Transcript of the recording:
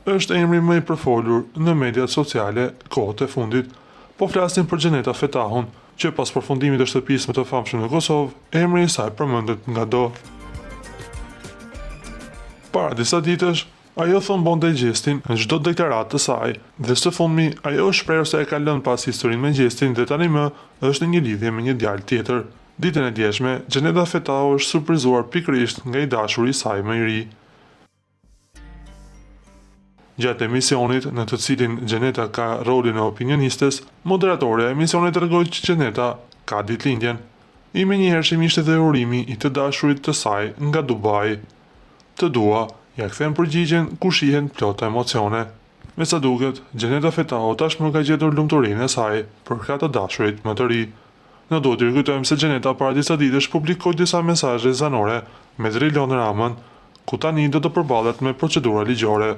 është emri më i përfolur në mediat sociale kohët e fundit, po flasin për Xheneta Fetahun, që pas përfundimit të shtëpisë më të famshme në Kosovë, emri i saj përmendet ngado. Para disa ditësh, ajo bonte gjestin në çdo deklaratë të saj, dhe së fundmi ajo shpreh se e ka lënë pas historinë me gjestin dhe tani më është në një lidhje me një djalë tjetër. Ditën e djeshme, Xheneta Fetahu është surprizuar pikërisht nga i dashuri i saj më i ri. Gjatë emisionit në të cilin Xheneta ka rolin e opinionistes, moderatorja e emisionit tregoi që Xheneta ka ditëlindjen. I menjëhershëm ishte dhe urimi i të dashurit të saj nga Dubai. Të dua, ja kthem përgjigjen ku shihen plot emocione. Me sa duket, Xheneta Fetahu tashmë ka gjetur lumturinë e saj për këtë dashurit më të ri. Ne duhet të rikujtojmë se Xheneta para disa ditësh publikoi disa mesazhe zanore me Drilonë Ramën, ku tani do të përballet me procedura ligjore.